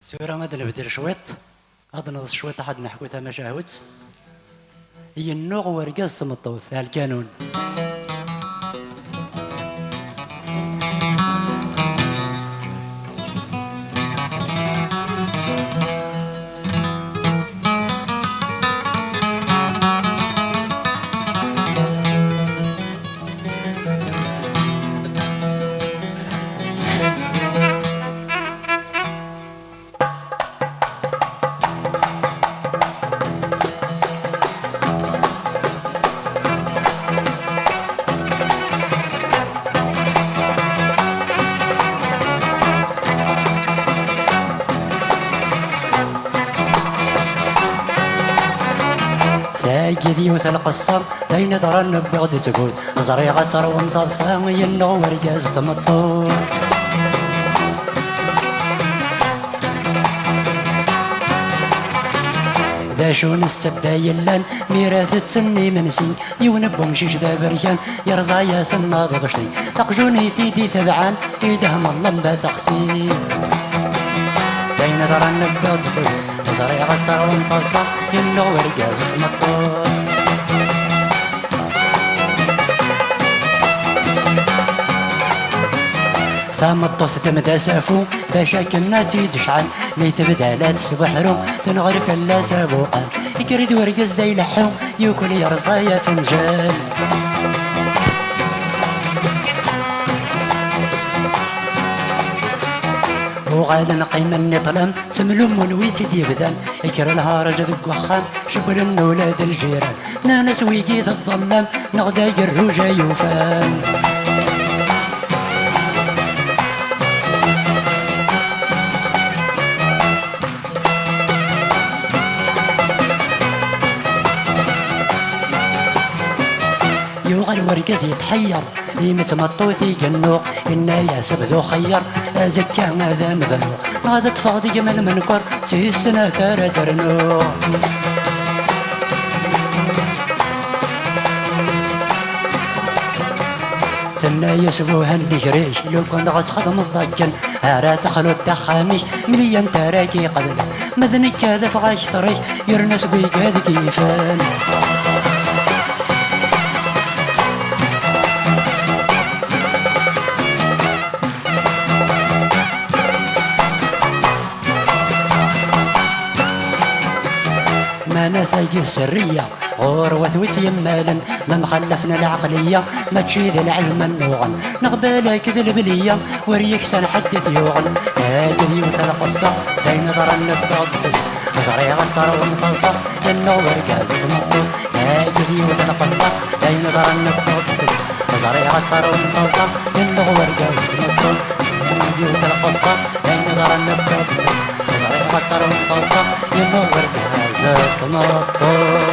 سورة غادي نبدل شويط، غادي نض شويط أحد نحكو تا مشاهوت هي النوغ ورقاز سمطوث الكانون. ثاقي وث القصة داين درن بغد تقول زريغة تروم مصاصة ينغ ورقاز تمطور ذا شون السبايل لان ميراث تسني منسي يونبو مشيش ذا بريان يرزع يا سنا بغشتي تقجوني تيدي تبعان يدهم الله مبا تقسي داين درن بغد تقول زريغة تروم مصاصة ينغ ورقاز تمطور ثم الطوث تمدا سافو باشا كنا تيدشعل لي تبدا لا تسبحرو تنغرف لا سابوقان يكرد ورقز دا يلحو يوكل يرصى يا فنجان وغادا نقيم النطلم سملو منويت ديفدان يكر الهارج ذك وخام شبر النولاد الجيران نانا سويقي ذا الظلام نغدا يروجا يوفان يوغا الورقز يتحير يمتمطوثي قنوق إنا يا سبدو خير أزكى هذا مذنوق هذا تفاضي من منكر تيسنا ترى درنوق سنا يسبوها النجريش لو كنت غسخد مضاكن هارا تخلو الدخاميش مليان تراكي قبل مذنك هذا فغاش طريش يرنس بيك هذا كيفان أنا ثاقي السرية غروة وتيمالا ما مخلفنا العقلية ما تشيد العلم النوغن نقبالك كذا البلية وريك سنحدث يوغن هاقي وتلقصة داين ضرن بتغطسي زريغة ترى ومتصة ينو ورقاز المفروض هاقي وتلقصة داين ضرن بتغطسي زريغة ترى ومتصة ينو ورقاز المفروض هاقي وتلقصة داين ضرن بتغطسي زريغة ترى ومتصة ينو ورقاز المفروض